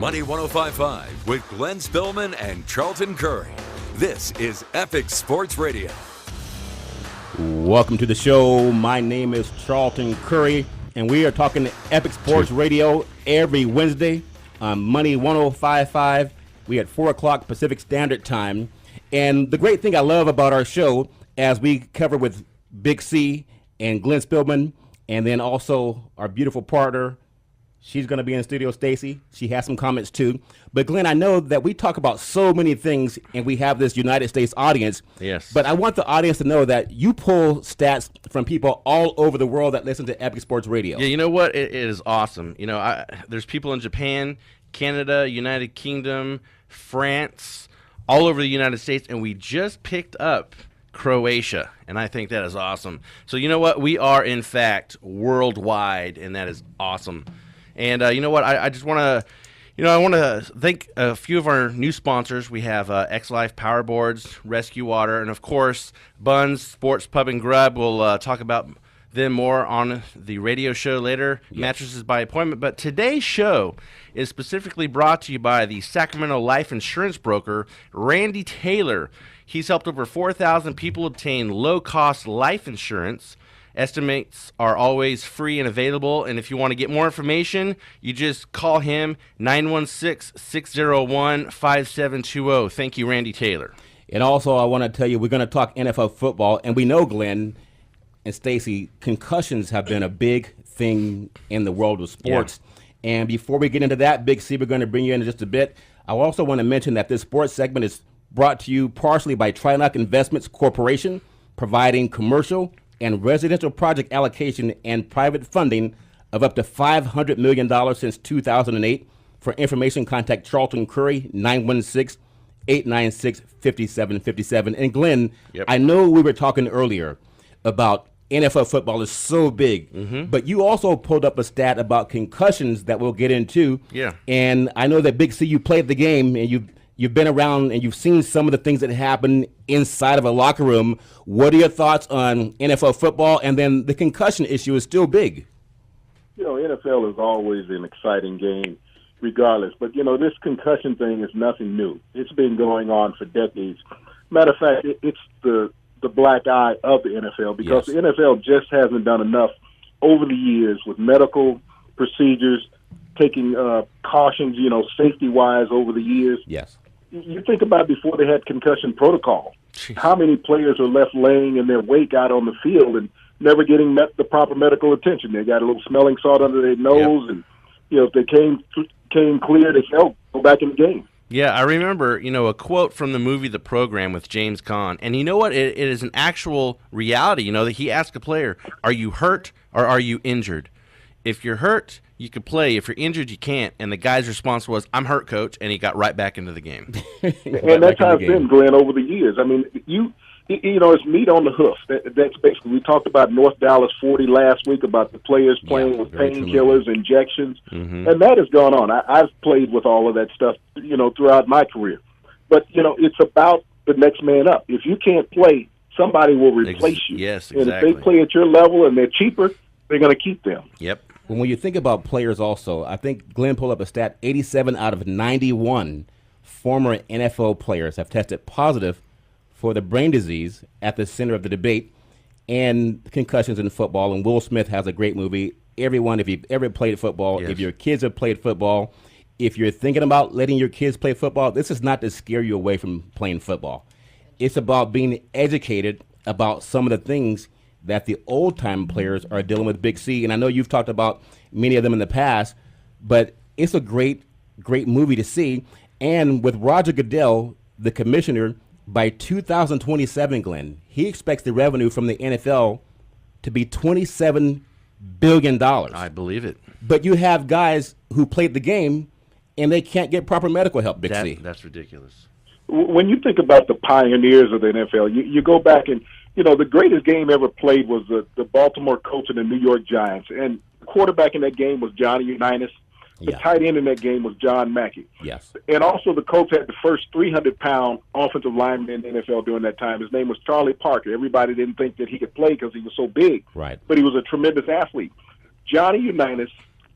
Money 105.5 with Glenn Spillman and Charlton Curry. This is Epic Sports Radio. Welcome to the show. My name is Charlton Curry, and we are talking Epic Sports Radio every Wednesday on Money 105.5. We at 4 o'clock Pacific Standard Time. And the great thing I love about our show, as we cover with Big C and Glenn Spillman, and then also our beautiful partner, she's going to be in the studio, Stacy. She has some comments too. But Glenn, I know that we talk about so many things, and we have this United States audience. Yes. But I want the audience to know that you pull stats from people all over the world that listen to Epic Sports Radio. Yeah, you know what? It is awesome. You know, there's people in Japan, Canada, United Kingdom, France, all over the United States, and we just picked up Croatia, and I think that is awesome. So you know what? We are, in fact, worldwide, and that is awesome. And you know what? I just want to, I want to thank a few of our new sponsors. We have X-Life Power Boards, Rescue Water, and of course, Buns Sports Pub and Grub. We'll talk about them more on the radio show later. Yes. Mattresses by appointment. But today's show is specifically brought to you by the Sacramento life insurance broker, Randy Taylor. He's helped over 4,000 people obtain low-cost life insurance. Estimates are always free and available, and if you want to get more information, you just call him 916-601-5720. Thank you, Randy Taylor. And also, I want to tell you, we're going to talk NFL football, and we know, Glenn and Stacy, concussions have been a big thing in the world of sports. Yeah. And before we get into that, Big C, we're going to bring you in just a bit. I also want to mention that this sports segment is brought to you partially by Trilok Investments Corporation, providing commercial and residential project allocation and private funding of up to $500 million since 2008. For information, contact Charlton Curry, 916-896-5757. And Glenn, yep. I know we were talking earlier about NFL football is so big, but you also pulled up a stat about concussions that we'll get into. Yeah. And I know that Big C, you played the game, and you've been around and you've seen some of the things that happen inside of a locker room. What are your thoughts on NFL football? And then the concussion issue is still big. You know, NFL is always an exciting game regardless. But, this concussion thing is nothing new. It's been going on for decades. Matter of fact, it's the black eye of the NFL because the NFL just hasn't done enough over the years with medical procedures, taking cautions, safety-wise over the years. Yes. You think about before they had concussion protocol, how many players are left laying in their wake out on the field and never getting the proper medical attention. They got a little smelling salt under their nose, and if they came clear, they said, "Oh, go back in the game." Yeah, I remember, a quote from the movie The Program with James Caan. And you know what? It is an actual reality, that he asked a player, are you hurt or are you injured? If you're hurt, you could play. If you're injured, you can't. And the guy's response was, I'm hurt, coach, and he got right back into the game. And that's how it's been, Glenn, over the years. I mean, it's meat on the hoof. That's basically, we talked about North Dallas 40 last week about the players playing with painkillers, injections, and that has gone on. I've played with all of that stuff, throughout my career. But, it's about the next man up. If you can't play, somebody will replace you. Yes, exactly. And if they play at your level and they're cheaper, they're going to keep them. Yep. When you think about players also, I think Glenn pulled up a stat, 87 out of 91 former NFL players have tested positive for the brain disease at the center of the debate and concussions in football. And Will Smith has a great movie. Everyone, if you've ever played football, if your kids have played football, if you're thinking about letting your kids play football, this is not to scare you away from playing football. It's about being educated about some of the things that the old-time players are dealing with, Big C. And I know you've talked about many of them in the past, but it's a great, great movie to see. And with Roger Goodell, the commissioner, by 2027, Glenn, he expects the revenue from the NFL to be $27 billion. I believe it. But you have guys who played the game, and they can't get proper medical help, Big C. That's ridiculous. When you think about the pioneers of the NFL, you go back and, the greatest game ever played was the Baltimore Colts and the New York Giants. And the quarterback in that game was Johnny Unitas. The tight end in that game was John Mackey. Yes. And also the Colts had the first 300-pound offensive lineman in the NFL during that time. His name was Charlie Parker. Everybody didn't think that he could play because he was so big. Right. But he was a tremendous athlete. Johnny Unitas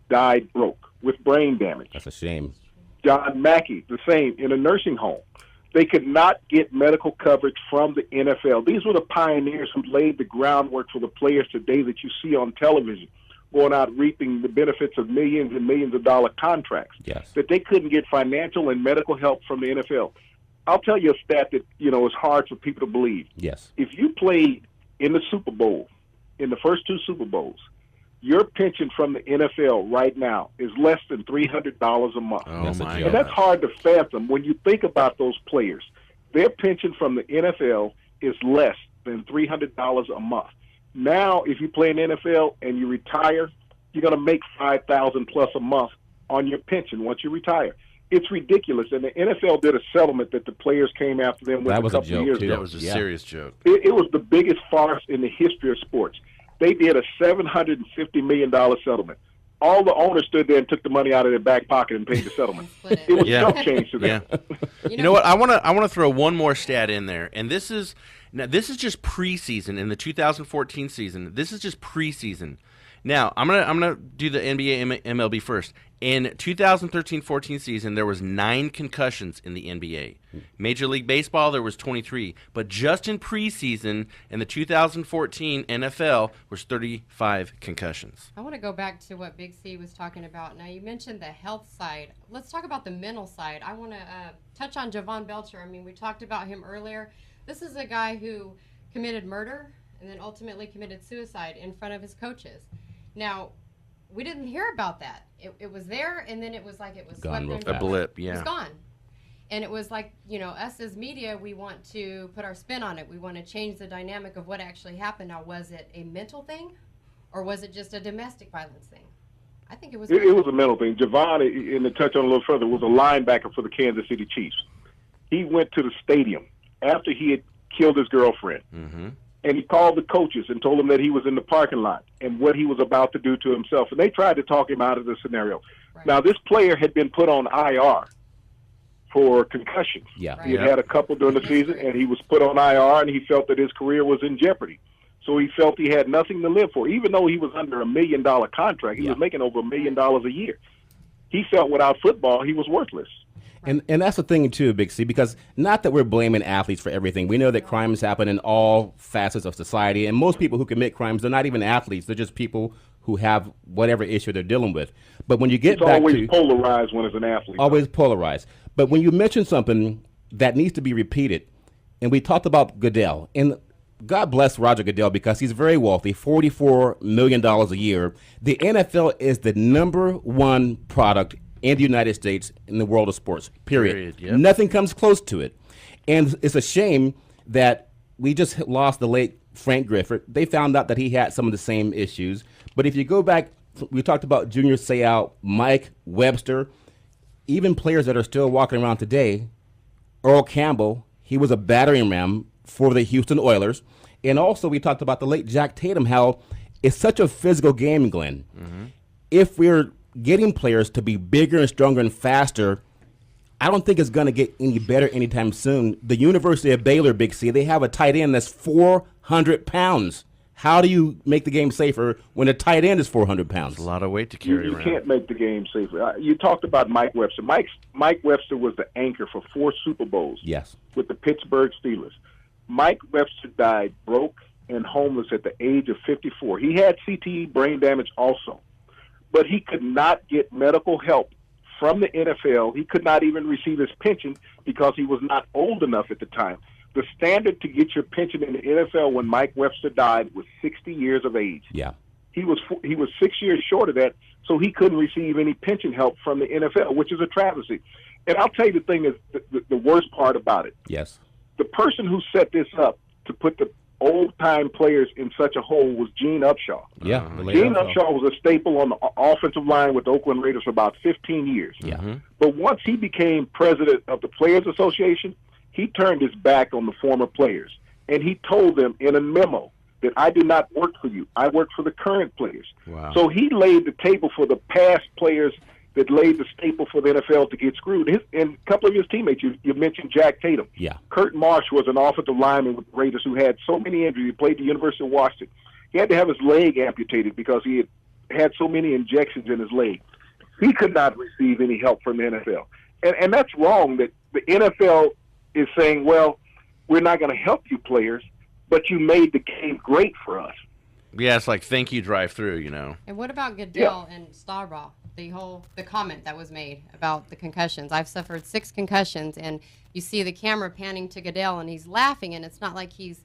died broke with brain damage. That's a shame. John Mackey, the same, in a nursing home. They could not get medical coverage from the NFL. These were the pioneers who laid the groundwork for the players today that you see on television, going out reaping the benefits of millions and millions of dollar contracts. Yes. That they couldn't get financial and medical help from the NFL. I'll tell you a stat that, is hard for people to believe. Yes. If you played in the Super Bowl, in the first 2 Super Bowls, your pension from the NFL right now is less than $300 a month. Oh, That's a my joke. And that's hard to fathom when you think about those players. Their pension from the NFL is less than $300 a month. Now, if you play in the NFL and you retire, you're going to make $5,000 plus a month on your pension once you retire. It's ridiculous. And the NFL did a settlement that the players came after them with That a was a couple of joke, years too. ago. That was a Yeah. serious joke. It was the biggest farce in the history of sports. They did a $750 million settlement. All the owners stood there and took the money out of their back pocket and paid the settlement. Split It was Yeah. chump change to them. Yeah. You know what? I want to throw one more stat in there, and this is just preseason in the 2014 season. This is just preseason. Now I'm gonna do the NBA MLB first. In 2013-14 season, there was 9 concussions in the NBA. Major League Baseball, there was 23, but just in preseason in the 2014 NFL was 35 concussions. I want to go back to what Big C was talking about. Now, you mentioned the health side. Let's talk about the mental side. I want to touch on Javon Belcher. I mean, we talked about him earlier. This is a guy who committed murder and then ultimately committed suicide in front of his coaches. Now, we didn't hear about that. It was there, and then it was like it was Gone real swept fast. A blip, It yeah. was gone. And it was like, us as media, we want to put our spin on it. We want to change the dynamic of what actually happened. Now, was it a mental thing, or was it just a domestic violence thing? I think it was. It was a mental thing. Javon, and to touch on it a little further, was a linebacker for the Kansas City Chiefs. He went to the stadium after he had killed his girlfriend. Mm-hmm. And he called the coaches and told them that he was in the parking lot and what he was about to do to himself. And they tried to talk him out of the scenario. Right. Now, this player had been put on IR for concussions. Yeah. Right. He had had a couple during the season, and he was put on IR, and he felt that his career was in jeopardy. So he felt he had nothing to live for. Even though he was under $1 million contract, he was making over $1 million a year. He felt without football, he was worthless. And that's the thing, too, Big C, because not that we're blaming athletes for everything. We know that crimes happen in all facets of society, and most people who commit crimes, they're not even athletes. They're just people who have whatever issue they're dealing with. But when you get It's back always to polarized when it's an athlete. always polarized. But when you mention something that needs to be repeated, and we talked about Goodell, and God bless Roger Goodell because he's very wealthy, $44 million a year. The NFL is the #1 product in the United States in the world of sports, period. Yep. Nothing comes close to it. And it's a shame that we just lost the late Frank Griffith. They found out that he had some of the same issues. But if you go back, we talked about Junior Seau, Mike Webster, even players that are still walking around today. Earl Campbell, he was a battering ram for the Houston Oilers. And also we talked about the late Jack Tatum, how it's such a physical game, Glenn. Mm-hmm. If we're getting players to be bigger and stronger and faster, I don't think it's going to get any better anytime soon. The University of Baylor, Big C, they have a tight end that's 400 pounds. How do you make the game safer when a tight end is 400 pounds? It's a lot of weight to carry You around. can't make the game safer. You talked about Mike Webster. Mike Webster was the anchor for 4 Super Bowls Yes. with the Pittsburgh Steelers. Mike Webster died broke and homeless at the age of 54. He had CTE brain damage also, but he could not get medical help from the NFL. He could not even receive his pension because he was not old enough at the time. The standard to get your pension in the NFL when Mike Webster died was 60 years of age. Yeah. He was 6 years short of that, so he couldn't receive any pension help from the NFL, which is a travesty. And I'll tell you the thing is the worst part about it. Yes. The person who set this up to put the old-time players in such a hole was Gene Upshaw. Yeah. the late Gene NFL. Upshaw was a staple on the offensive line with the Oakland Raiders for about 15 years. Yeah. But once he became president of the Players Association, he turned his back on the former players. And he told them in a memo that I do not work for you. I work for the current players. Wow. So he laid the table for the past players that laid the staple for the NFL to get screwed. And a couple of his teammates, you mentioned Jack Tatum. Yeah. Kurt Marsh was an offensive lineman with the Raiders who had so many injuries. He played at the University of Washington. He had to have his leg amputated because he had so many injections in his leg. He could not receive any help from the NFL. And that's wrong that the NFL is saying, well, we're not going to help you players, but you made the game great for us. Yeah, it's like thank you drive-through, you know. And what about Goodell and Staubach? The comment that was made about the concussions. I've suffered 6 concussions, and you see the camera panning to Goodell, and he's laughing, and it's not like he's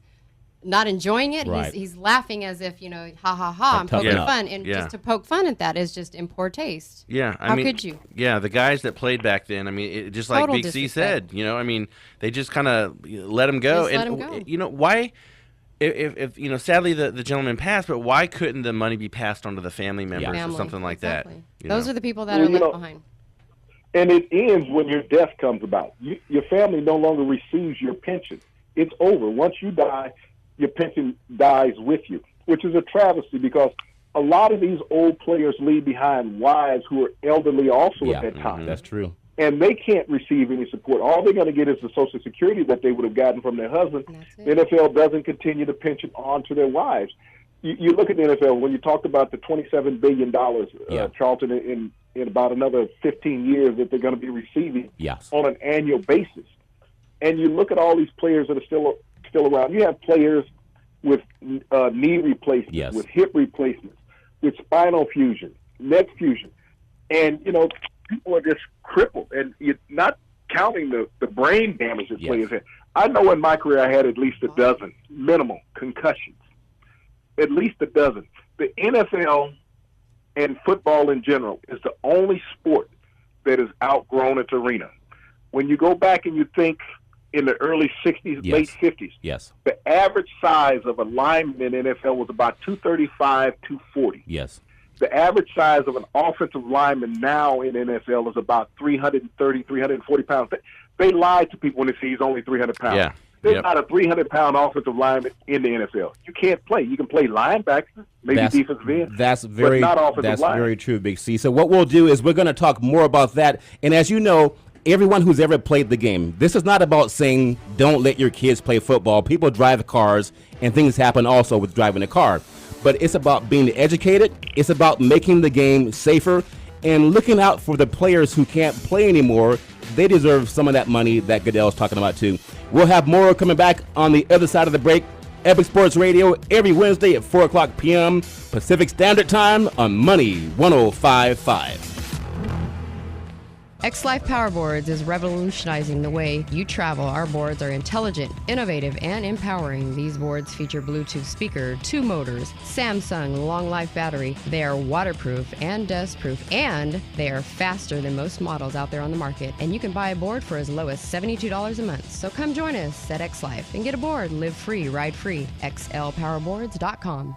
not enjoying it. Right. He's laughing as if, ha, ha, ha, I'm poking fun. And just to poke fun at that is just in poor taste. Yeah. How could you? Yeah, the guys that played back then, I mean, just like Total Big C disrespect. said, I mean, they just kind of let him go. Just let him go. Why, if sadly the gentleman passed, but why couldn't the money be passed on to the family members or Family, something like exactly. that? Those are the people that are left behind. And it ends when your death comes about. Your family no longer receives your pension. It's over. Once you die, your pension dies with you, which is a travesty because a lot of these old players leave behind wives who are elderly also at that time. That's true. And they can't receive any support. All they're going to get is the Social Security that they would have gotten from their husband. The NFL doesn't continue the pension on to their wives. You look at the NFL, when you talked about the $27 billion, Charlton, in about another 15 years that they're going to be receiving on an annual basis. And you look at all these players that are still around. You have players with knee replacements, with hip replacements, with spinal fusion, neck fusion. And, people are just crippled. And you're not counting the brain damage that players have. I know in my career I had at least a dozen minimal concussions. At least a dozen. The NFL and football in general is the only sport that has outgrown its arena. When you go back and you think in the early 60s, late 50s, the average size of a lineman in the NFL was about 235, 240. Yes. The average size of an offensive lineman now in the NFL is about 330, 340 pounds. They lied to people when they say he's only 300 pounds. Yeah. There's not a 300-pound offensive lineman in the NFL. You can't play. You can play linebacker, maybe defensive end, but not offensive line. That's very true, Big C. So what we'll do is we're going to talk more about that. And as you know, everyone who's ever played the game, this is not about saying don't let your kids play football. People drive cars, and things happen also with driving a car. But it's about being educated. It's about making the game safer and looking out for the players who can't play anymore. They deserve some of that money that Goodell's talking about, too. We'll have more coming back on the other side of the break. Epic Sports Radio every Wednesday at 4 o'clock p.m. Pacific Standard Time on Money 105.5. X-Life Power Boards is revolutionizing the way you travel. Our boards are intelligent, innovative, and empowering. These boards feature Bluetooth speaker, 2 motors, Samsung long life battery. They are waterproof and dustproof, and they are faster than most models out there on the market. And you can buy a board for as low as $72 a month. So come join us at X-Life and get a board. Live free, ride free. XLPowerboards.com.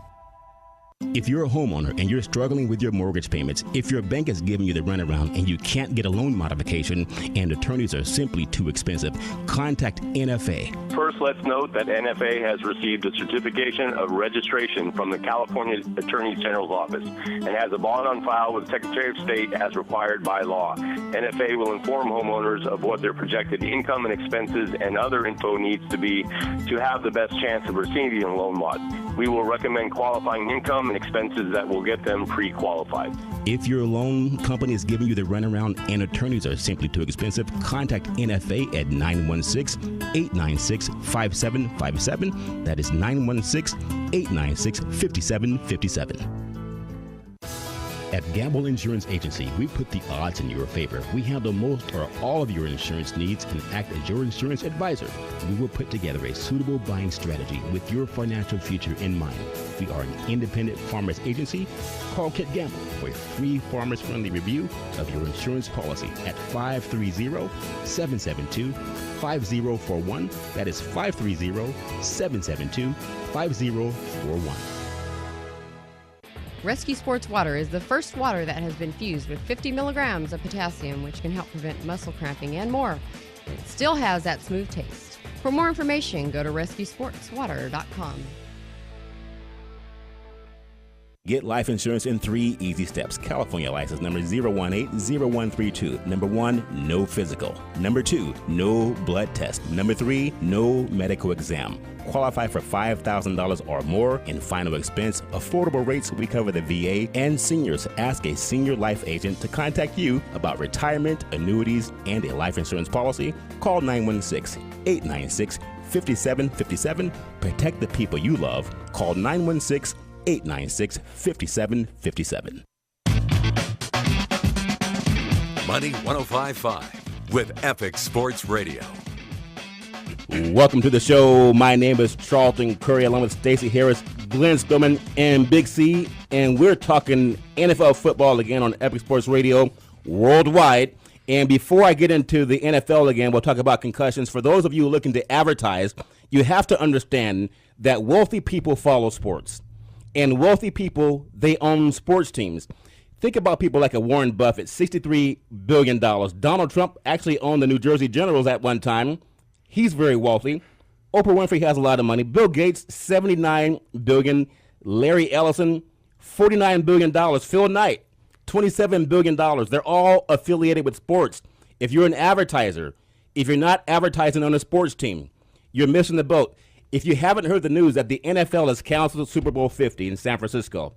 If you're a homeowner and you're struggling with your mortgage payments, if your bank is giving you the runaround and you can't get a loan modification and attorneys are simply too expensive, contact NFA. First, let's note that NFA has received a certification of registration from the California Attorney General's office and has a bond on file with the Secretary of State as required by law. NFA will inform homeowners of what their projected income and expenses and other info needs to be to have the best chance of receiving a loan mod. We will recommend qualifying income and expenses that will get them pre-qualified. If your loan company is giving you the runaround and attorneys are simply too expensive, contact NFA at 916-896-5757. That is 916-896-5757. At Gamble Insurance Agency, we put the odds in your favor. We handle most or all of your insurance needs and act as your insurance advisor. We will put together a suitable buying strategy with your financial future in mind. We are an independent farmers agency. Call Kit Gamble for a free farmers-friendly review of your insurance policy at 530-772-5041. That is 530-772-5041. Rescue Sports Water is the first water that has been fused with 50 milligrams of potassium, which can help prevent muscle cramping and more. It still has that smooth taste. For more information, go to rescuesportswater.com. Get life insurance in 3 easy steps. California license number 0180132. Number 1, no physical. Number 2, no blood test. Number 3, no medical exam. qualify for $5,000 or more in final expense, affordable rates, we cover the VA, and seniors. Ask a senior life agent to contact you about retirement, annuities, and a life insurance policy. Call 916-896-5757. Protect the people you love. Call 916-896-5757. Money 105.5 with Epic Sports Radio. Welcome to the show. My name is Charlton Curry, along with Stacey Harris, Glenn Spillman, and Big C, and we're talking NFL football again on Epic Sports Radio worldwide. And before I get into the NFL again, we'll talk about concussions. For those of you looking to advertise, you have to understand that wealthy people follow sports, and wealthy people, they own sports teams. Think about people like a Warren Buffett, $63 billion. Donald Trump actually owned the New Jersey Generals at one time. He's very wealthy. Oprah Winfrey has a lot of money. Bill Gates, $79 billion. Larry Ellison, $49 billion. Phil Knight, $27 billion. They're all affiliated with sports. If you're an advertiser, if you're not advertising on a sports team, you're missing the boat. If you haven't heard the news that the NFL has canceled Super Bowl 50 in San Francisco,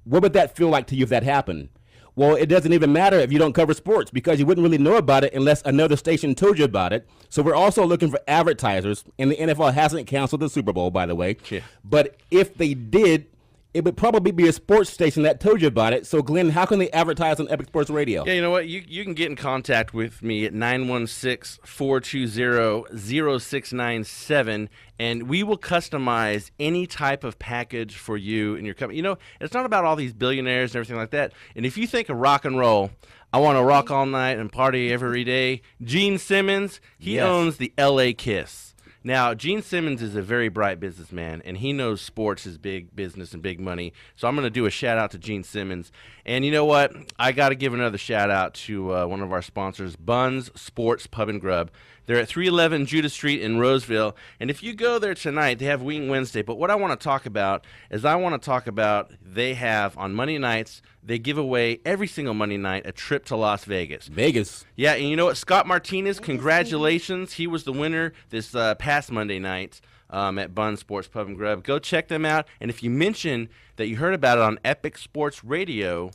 what would that feel like to you if that happened? Well, it doesn't even matter if you don't cover sports, because you wouldn't really know about it unless another station told you about it. So we're also looking for advertisers, and the NFL hasn't canceled the Super Bowl, by the way. Yeah. But if they did, it would probably be a sports station that told you about it. So, Glenn, how can they advertise on Epic Sports Radio? Yeah, you know what? You can get in contact with me at 916-420-0697, and we will customize any type of package for you and your company. You know, it's not about all these billionaires and everything like that. And if you think of rock and roll, I want to rock all night and party every day. Gene Simmons, he owns the L.A. Kiss. Now, Gene Simmons is a very bright businessman, and he knows sports is big business and big money. So I'm going to do a shout-out to Gene Simmons. And you know what? I got to give another shout-out to one of our sponsors, Buns Sports Pub and Grub. They're at 311 Judah Street in Roseville. And if you go there tonight, they have Wing Wednesday. But what I want to talk about is they have on Monday nights, they give away every single Monday night a trip to Las Vegas. Vegas. Yeah, and you know what? Scott Martinez, congratulations. He was the winner this past Monday night at Bun Sports Pub and Grub. Go check them out. And if you mention that you heard about it on Epic Sports Radio,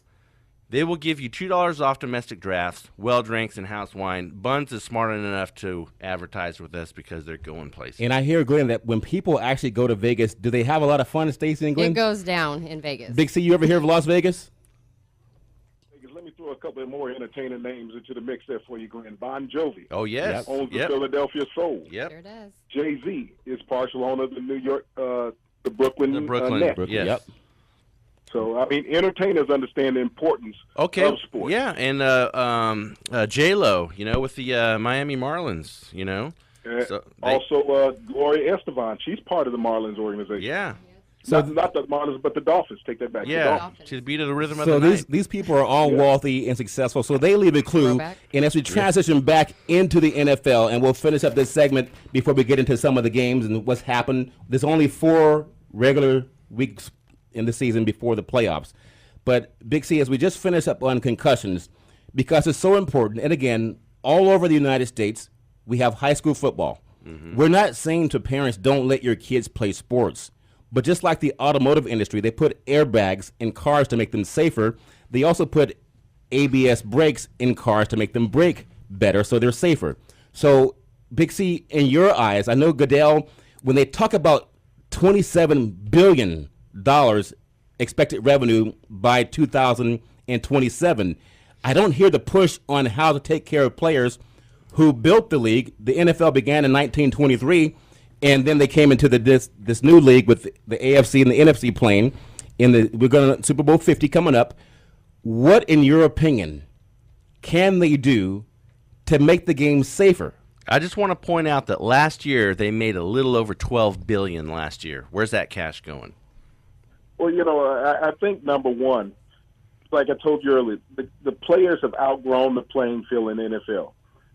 they will give you $2 off domestic drafts, well drinks, and house wine. Buns is smart enough to advertise with us because they're going places. And I hear, Glenn, that when people actually go to Vegas, do they have a lot of fun, Stacey and Glenn? It goes down in Vegas. Big C, you ever hear of Las Vegas? Let me throw a couple of more entertaining names into the mix there for you, Glenn. Bon Jovi. Oh, yes. Owns the Philadelphia Soul. Yep. Sure does. Jay-Z is partial owner of the New York, the Brooklyn Nets. Yes. Yep. So, I mean, entertainers understand the importance of sports. Yeah, and J-Lo, you know, with the Miami Marlins, you know. Also, Gloria Estefan, she's part of the Marlins organization. Yeah. So not the Marlins, but the Dolphins. Take that back. Yeah, The to the beat of the rhythm of So the night. these people are all wealthy and successful, so they leave a clue. Throwback. And as we transition back into the NFL, and we'll finish up this segment before we get into some of the games and what's happened. There's only 4 regular weeks in the season before the playoffs. But, Big C, as we just finish up on concussions, because it's so important, and again, all over the United States, we have high school football. Mm-hmm. We're not saying to parents, don't let your kids play sports. But just like the automotive industry, they put airbags in cars to make them safer. They also put ABS brakes in cars to make them brake better so they're safer. So, Big C, in your eyes, I know Goodell, when they talk about $27 billion expected revenue by 2027, I don't hear the push on how to take care of players who built the league. The NFL began in 1923. And then they came into this new league with the AFC and the NFC playing. We're going to Super Bowl 50 coming up. What, in your opinion, can they do to make the game safer? I just want to point out that last year they made a little over $12 billion last year. Where's that cash going? Well, you know, I think number one, like I told you earlier, the players have outgrown the playing field in the NFL.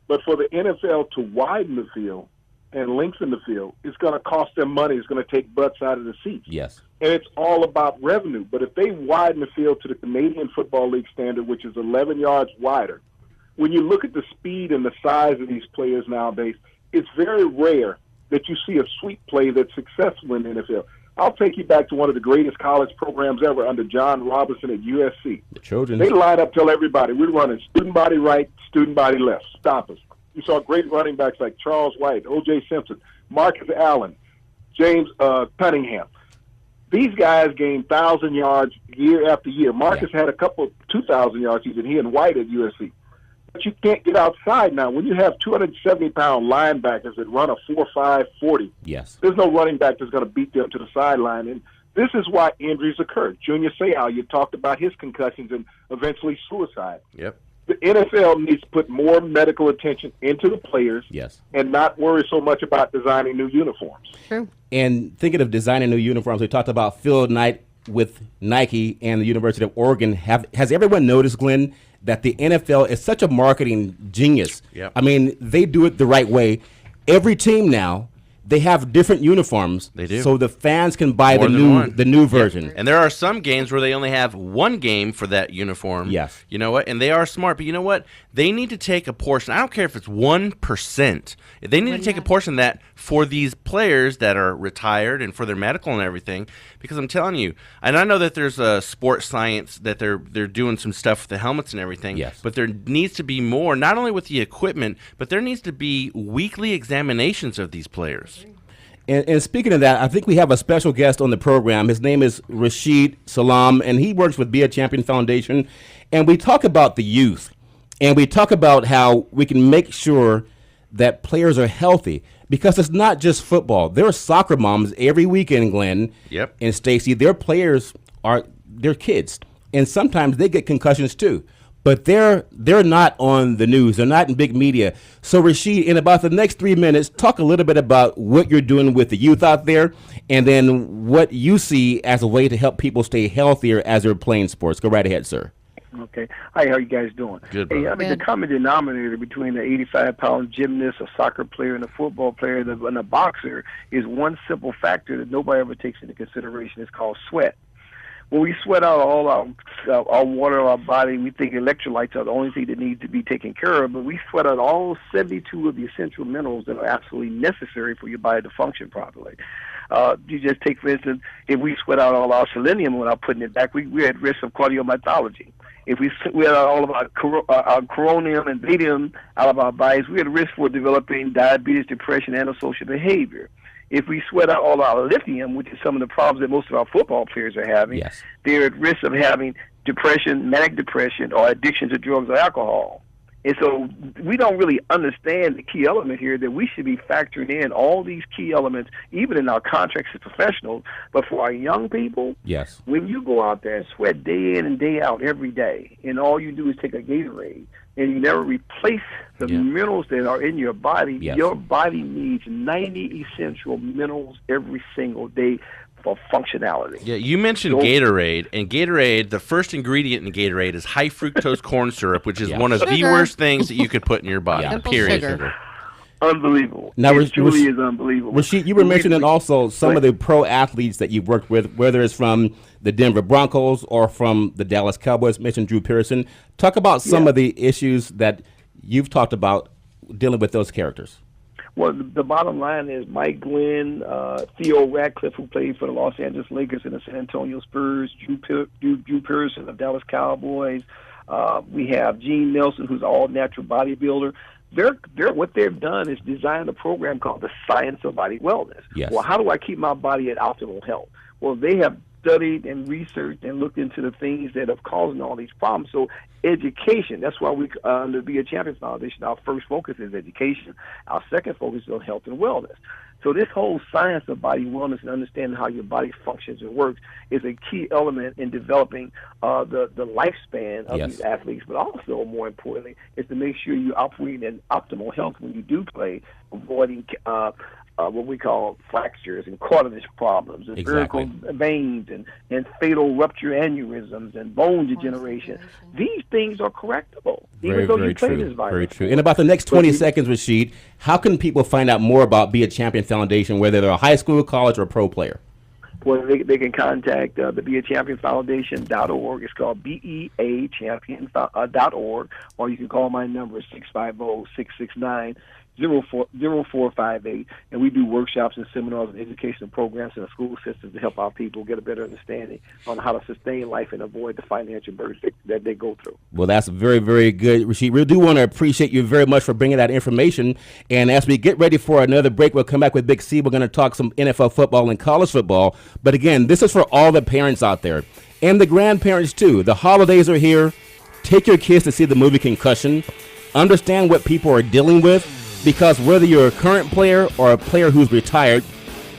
But for the NFL to widen the field and lengthen the field, it's going to cost them money. It's going to take butts out of the seats. Yes. And it's all about revenue. But if they widen the field to the Canadian Football League standard, which is 11 yards wider, when you look at the speed and the size of these players nowadays, it's very rare that you see a sweep play that's successful in the NFL. I'll take you back to one of the greatest college programs ever under John Robinson at USC. The Trojans. They line up, tell everybody, we're running student body right, student body left. Stop us. You saw great running backs like Charles White, O.J. Simpson, Marcus Allen, James Cunningham. These guys gained 1,000 yards year after year. Marcus had a couple 2,000 yards season, he and White at USC. But you can't get outside now. When you have 270-pound linebackers that run a 4.5 40, yes, there's no running back that's going to beat them to the sideline. And this is why injuries occur. Junior Seau, you talked about his concussions and eventually suicide. Yep. The NFL needs to put more medical attention into the players, yes, and not worry so much about designing new uniforms. True. And thinking of designing new uniforms, we talked about Phil Knight with Nike and the University of Oregon. Has everyone noticed, Glenn, that the NFL is such a marketing genius? Yep. I mean, they do it the right way. Every team now, they have different uniforms. They do. So the fans can buy More than one. the new version. And there are some games where they only have one game for that uniform. Yes. You know what? And they are smart. But you know what? They need to take a portion. I don't care if it's 1%. They need to take a portion of that for these players that are retired and for their medical and everything. Because I'm telling you, and I know that there's a sports science that they're doing some stuff with the helmets and everything. Yes. But there needs to be more, not only with the equipment, but there needs to be weekly examinations of these players. And speaking of that, I think we have a special guest on the program. His name is Rashid Salam, and he works with Be a Champion Foundation. And we talk about the youth, and we talk about how we can make sure that players are healthy, because it's not just football. There are soccer moms every weekend, Glenn. Yep. And Stacy, their players are their kids, and sometimes they get concussions too. But they're not on the news. They're not in big media. So, Rashid, in about the next 3 minutes, talk a little bit about what you're doing with the youth out there, and then what you see as a way to help people stay healthier as they're playing sports. Go right ahead, sir. Okay. Hi, how you guys doing? Good, Hey, brother. I mean, the common denominator between the 85-pound gymnast, a soccer player, and a football player, and a boxer is one simple factor that nobody ever takes into consideration. It's called sweat. When we sweat out all our water in our body, we think electrolytes are the only thing that needs to be taken care of, but we sweat out all 72 of the essential minerals that are absolutely necessary for your body to function properly. You just take, for instance, if we sweat out all our selenium without putting it back, we're at risk of cardiomyopathy. If we sweat out all of our chromium and barium out of our bodies, we're at risk for developing diabetes, depression, and antisocial behavior. If we sweat out all our lithium, which is some of the problems that most of our football players are having, Yes. they're at risk of having depression, manic depression, or addiction to drugs or alcohol. And so we don't really understand the key element here that we should be factoring in all these key elements, even in our contracts as professionals. But for our young people, Yes. when you go out there and sweat day in and day out every day, and all you do is take a Gatorade, and you never replace the minerals that are in your body, Yes. your body needs 90 essential minerals every single day for functionality. Yeah, you mentioned Gatorade, and Gatorade, the first ingredient in Gatorade is high fructose corn syrup, which is one of the Sugar. worst things that you could put in your body, Simple period. sugar. Unbelievable. Now, it truly is unbelievable. Rashid, you were mentioning also some of the pro athletes that you've worked with, whether it's from the Denver Broncos or from the Dallas Cowboys. Mentioned Drew Pearson. Talk about some of the issues that you've talked about dealing with those characters. Well, the bottom line is Mike Glenn, Theo Radcliffe, who played for the Los Angeles Lakers and the San Antonio Spurs, Drew Pearson of Dallas Cowboys. We have Gene Nelson, who's an all-natural bodybuilder. What they've done is designed a program called the Science of Body Wellness. Yes. Well, how do I keep my body at optimal health? Well, they have studied and researched and looked into the things that have caused all these problems. So education, that's why we, under Be a Champion Foundation, our first focus is education. Our second focus is on health and wellness. So this whole science of body wellness and understanding how your body functions and works is a key element in developing the lifespan of these athletes. But also, more importantly, is to make sure you operate in optimal health when you do play, avoiding what we call fractures and cartilage problems and varicose veins and fatal rupture aneurysms and bone degeneration. These things are correctable, even though you play this virus. Very true. In about the next 20 seconds, Rashid, how can people find out more about Be a Champion Foundation, whether they're a high school, college, or pro player? Well, they can contact the BeAChampionFoundation.org. It's called BEAChampion.org, or you can call my number 650-669 0458, and we do workshops and seminars and educational programs in the school systems to help our people get a better understanding on how to sustain life and avoid the financial burdens that they go through. Well, that's very, very good, Rasheed. We do want to appreciate you very much for bringing that information. And as we get ready for another break, we'll come back with Big C. We're going to talk some NFL football and college football. But again, this is for all the parents out there and the grandparents too. The holidays are here. Take your kids to see the movie Concussion. Understand what people are dealing with. Because whether you're a current player or a player who's retired,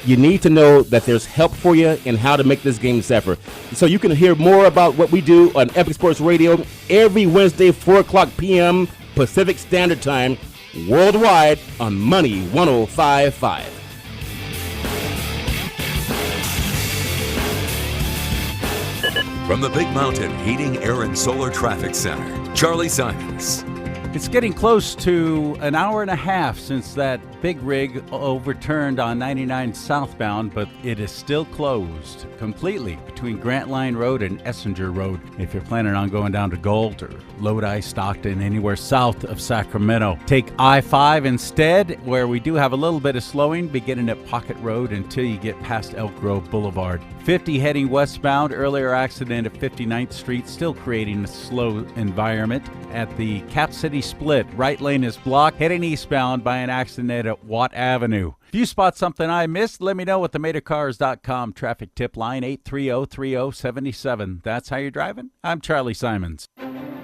you need to know that there's help for you and how to make this game safer. So you can hear more about what we do on Epic Sports Radio every Wednesday, 4 o'clock p.m. Pacific Standard Time, worldwide on Money 105.5. From the Big Mountain Heating, Air, and Solar Traffic Center, Charlie Simons. It's getting close to an hour and a half since that big rig overturned on 99 southbound, but it is still closed completely between Grant Line Road and Essinger Road. If you're planning on going down to Gold or Lodi, Stockton, anywhere south of Sacramento, take I-5 instead, where we do have a little bit of slowing beginning at Pocket Road until you get past Elk Grove Boulevard. 50 heading westbound, earlier accident at 59th Street, still creating a slow environment. At the Cap City split, right lane is blocked, heading eastbound by an accident at Watt Avenue. If you spot something I missed, let me know at the MaterCars.com traffic tip line 830-3077. That's how you're driving? I'm Charlie Simons.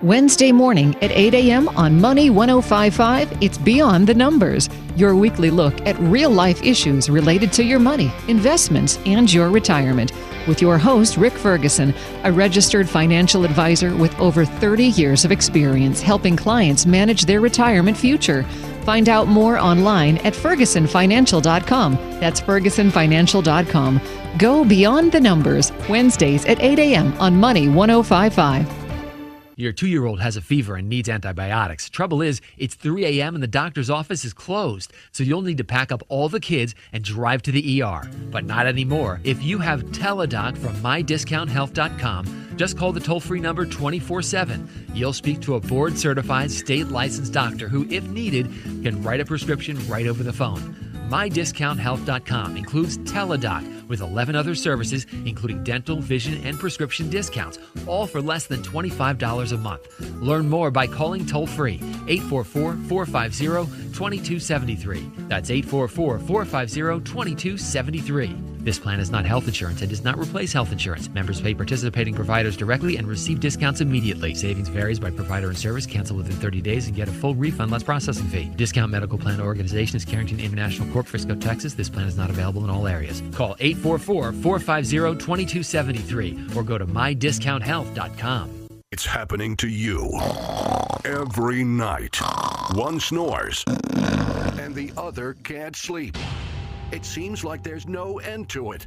Wednesday morning at 8 a.m. on Money 105.5, it's Beyond the Numbers, your weekly look at real-life issues related to your money, investments, and your retirement. With your host, Rick Ferguson, a registered financial advisor with over 30 years of experience helping clients manage their retirement future. Find out more online at FergusonFinancial.com. That's FergusonFinancial.com. Go Beyond the Numbers, Wednesdays at 8 a.m. on Money 105.5. Your 2-year-old has a fever and needs antibiotics. Trouble is, it's 3 a.m. and the doctor's office is closed, so you'll need to pack up all the kids and drive to the ER. But not anymore. If you have Teladoc from MyDiscountHealth.com, just call the toll-free number 24/7. You'll speak to a board-certified, state-licensed doctor who, if needed, can write a prescription right over the phone. MyDiscountHealth.com includes Teladoc with 11 other services, including dental, vision, and prescription discounts, all for less than $25 a month. Learn more by calling toll-free 844-450-2273. That's 844-450-2273. This plan is not health insurance and does not replace health insurance. Members pay participating providers directly and receive discounts immediately. Savings varies by provider and service. Cancel within 30 days and get a full refund less processing fee. Discount Medical Plan Organization is Carrington International Corp., Frisco, Texas. This plan is not available in all areas. Call 844-450-2273 or go to MyDiscountHealth.com. It's happening to you every night. One snores and the other can't sleep. It seems like there's no end to it.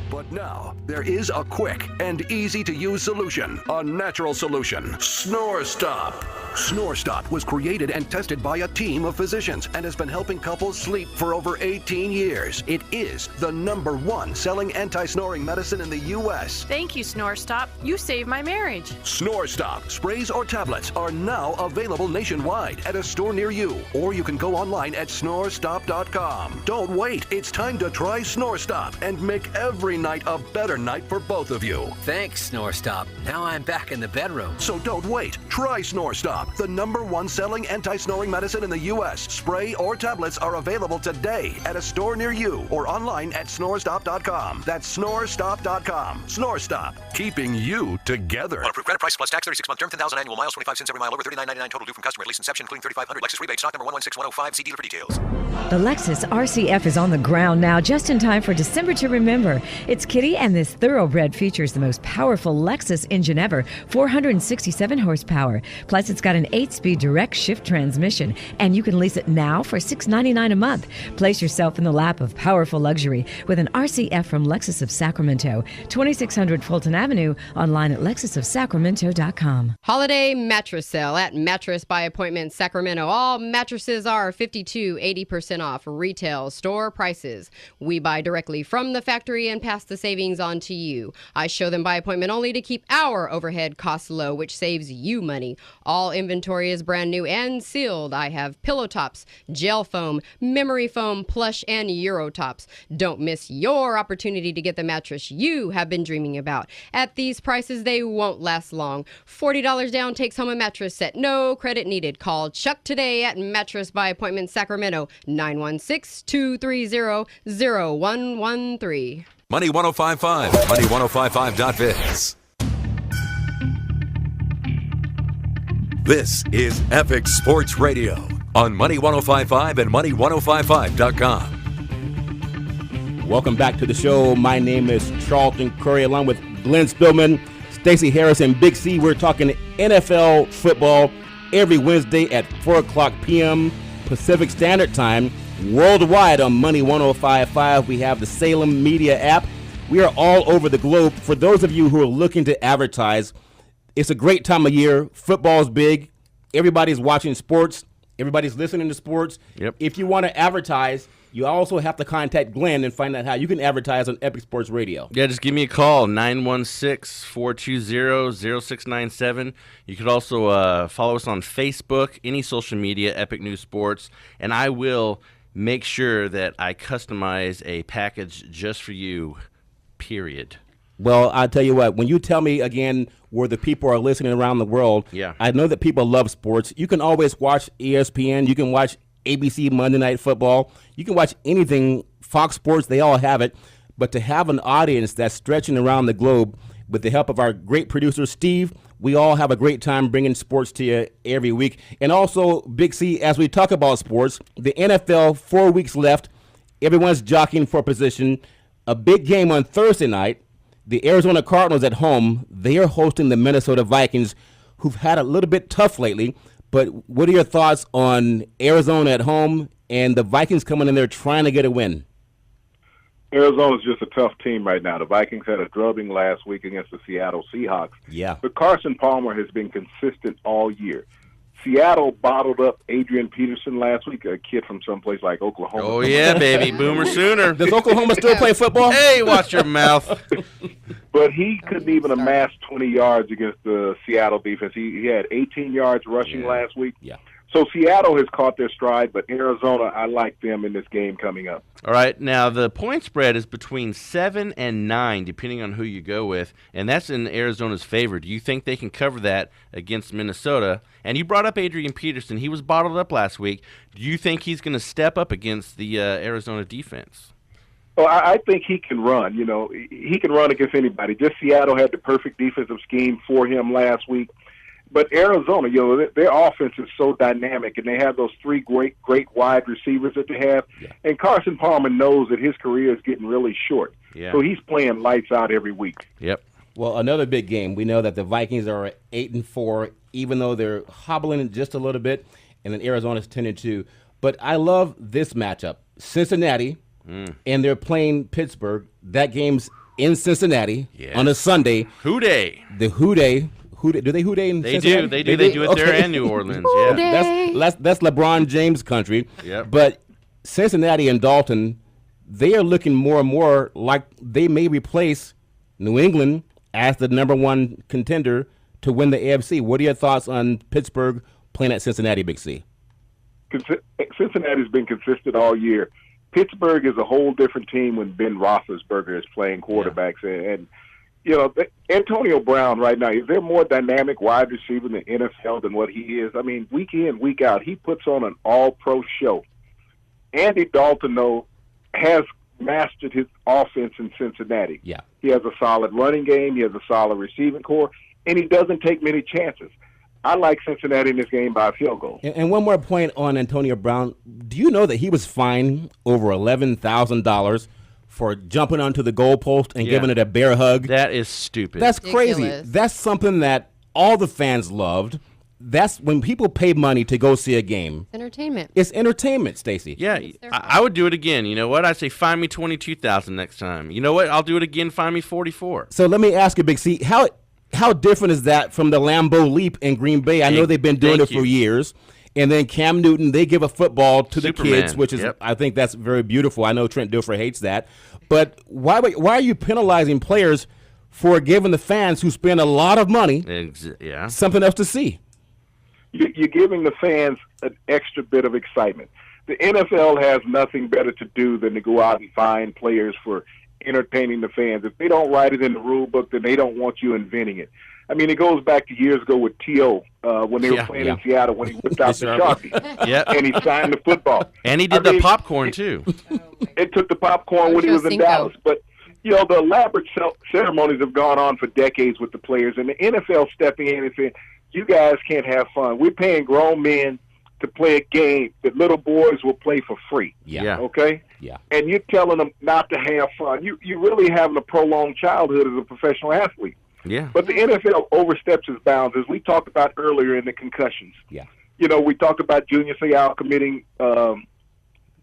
But now, there is a quick and easy-to-use solution. A natural solution. Snore Stop. Snore Stop was created and tested by a team of physicians and has been helping couples sleep for over 18 years. It is the #1 selling anti-snoring medicine in the U.S. Thank you, Snore Stop. You saved my marriage. Snore Stop sprays or tablets are now available nationwide at a store near you, or you can go online at snorestop.com. Don't wait. It's time to try Snore Stop and make every night a better night for both of you. Thanks, Snore Stop. Now I'm back in the bedroom. So don't wait. Try Snore Stop, the #1 selling anti-snoring medicine in the U.S. Spray or tablets are available today at a store near you or online at snorestop.com. That's snorestop.com. Snore Stop, keeping you together. On approved credit price plus tax, 36-month term, 10,000 annual miles, 25 cents every mile over, $39.99 total due from customer at lease inception, including $3,500. Lexus rebate, stock number 116105. See dealer for details. The Lexus RCF is on the ground now, just in time for December to remember. It's Kitty, and this thoroughbred features the most powerful Lexus engine ever, 467 horsepower. Plus, it's got an 8-speed direct shift transmission, and you can lease it now for $699 a month. Place yourself in the lap of powerful luxury with an RCF from Lexus of Sacramento, 2600 Fulton Avenue, online at lexusofsacramento.com. Holiday mattress sale at Mattress by Appointment Sacramento. All mattresses are 50 to 80% 20% off retail store prices. We buy directly from the factory and pass the savings on to you. I show them by appointment only to keep our overhead costs low, which saves you money. All inventory is brand new and sealed. I have pillow tops, gel foam, memory foam, plush, and Euro tops. Don't miss your opportunity to get the mattress you have been dreaming about. At these prices, they won't last long. $40 down takes home a mattress set. No credit needed. Call Chuck today at Mattress by Appointment Sacramento, 916-230-0113. Money 1055, money1055.biz. This is Epic Sports Radio on Money 1055 and money1055.com. Welcome back to the show. My name is Charlton Curry, along with Glenn Spillman, Stacey Harris, and Big C. We're talking NFL football every Wednesday at 4 o'clock p.m. Pacific Standard Time. Worldwide on Money 1055. We have the Salem Media app. We are all over the globe. For those of you who are looking to advertise, it's a great time of year. Football's big. Everybody's watching sports. Everybody's listening to sports. Yep. If you want to advertise, you also have to contact Glenn and find out how you can advertise on Epic Sports Radio. Yeah, just give me a call, 916-420-0697. You could also follow us on Facebook, any social media, Epic News Sports, and I will make sure that I customize a package just for you, period. Well, I'll tell you what, when you tell me again where the people are listening around the world, Yeah. I know that people love sports. You can always watch ESPN. You can watch ABC Monday Night Football. You can watch anything, Fox Sports, they all have it. But to have an audience that's stretching around the globe with the help of our great producer, Steve, we all have a great time bringing sports to you every week. And also, Big C, as we talk about sports, the NFL, 4 weeks left. Everyone's jockeying for position. A big game on Thursday night. The Arizona Cardinals at home. They are hosting the Minnesota Vikings, who've had a little bit tough lately. But what are your thoughts on Arizona at home and the Vikings coming in there trying to get a win? Arizona's just a tough team right now. The Vikings had a drubbing last week against the Seattle Seahawks. Yeah. But Carson Palmer has been consistent all year. Seattle bottled up Adrian Peterson last week, a kid from someplace like Oklahoma. Oh, yeah, baby. Boomer Sooner. Does Oklahoma still play football? Hey, watch your mouth. But he couldn't even amass 20 yards against the Seattle defense. He had 18 yards rushing last week. Yeah. So Seattle has caught their stride, but Arizona, I like them in this game coming up. All right, now the point spread is between 7 and 9, depending on who you go with, and that's in Arizona's favor. Do you think they can cover that against Minnesota? And you brought up Adrian Peterson. He was bottled up last week. Do you think he's going to step up against the Arizona defense? Well, I think he can run. You know, he can run against anybody. Just Seattle had the perfect defensive scheme for him last week. But Arizona, you know, their offense is so dynamic, and they have those three great wide receivers that they have. Yeah. And Carson Palmer knows that his career is getting really short. Yeah. So he's playing lights out every week. Yep. Well, another big game. We know that the Vikings are 8-4, even though they're hobbling just a little bit, and then Arizona's 10-2. But I love this matchup. Cincinnati, and they're playing Pittsburgh. That game's in Cincinnati on a Sunday. Hoo-day. The Hoo-day. Do they Hoo-day in Cincinnati? They do. They do it there and New Orleans. Yeah. That's LeBron James country. Yep. But Cincinnati and Dalton, they are looking more and more like they may replace New England as the number one contender to win the AFC. What are your thoughts on Pittsburgh playing at Cincinnati, Big C? Cincinnati's been consistent all year. Pittsburgh is a whole different team when Ben Roethlisberger is playing quarterbacks. Yeah. And you know, Antonio Brown right now, is there more dynamic wide receiver in the NFL than what he is? I mean, week in, week out, he puts on an all-pro show. Andy Dalton, though, has mastered his offense in Cincinnati. Yeah. He has a solid running game. He has a solid receiving core, and he doesn't take many chances. I like Cincinnati in this game by a field goal. And one more point on Antonio Brown. Do you know that he was fined over $11,000 for jumping onto the goalpost and giving it a bear hug? That is stupid. That's crazy. That's something that all the fans loved. That's when people pay money to go see a game. Entertainment. It's entertainment, Stacey. Yeah, I would do it again. You know what? I'd say fine me $22,000 next time. You know what? I'll do it again. Fine me $44,000. So let me ask you, Big C, how different is that from the Lambeau Leap in Green Bay? I know they've been doing it for years. And then Cam Newton, they give a football to Superman. the kids, which is, I think that's very beautiful. I know Trent Dilfer hates that. But why are you penalizing players for giving the fans who spend a lot of money something else to see? You're giving the fans an extra bit of excitement. The NFL has nothing better to do than to go out and find players for entertaining the fans. If they don't write it in the rule book, then they don't want you inventing it. I mean, it goes back to years ago with T.O. When they were playing in Seattle, when he whipped out the Sharpie. And he signed the football. And he did the popcorn, too. It took the popcorn when he was in Dallas. But, the elaborate ceremonies have gone on for decades with the players. And the NFL stepping in and saying, you guys can't have fun. We're paying grown men to play a game that little boys will play for free. Yeah. Okay? Yeah. And you're telling them not to have fun. You're really having a prolonged childhood as a professional athlete. Yeah. But the NFL oversteps its bounds, as we talked about earlier in the concussions. Yeah. We talked about Junior Seau committing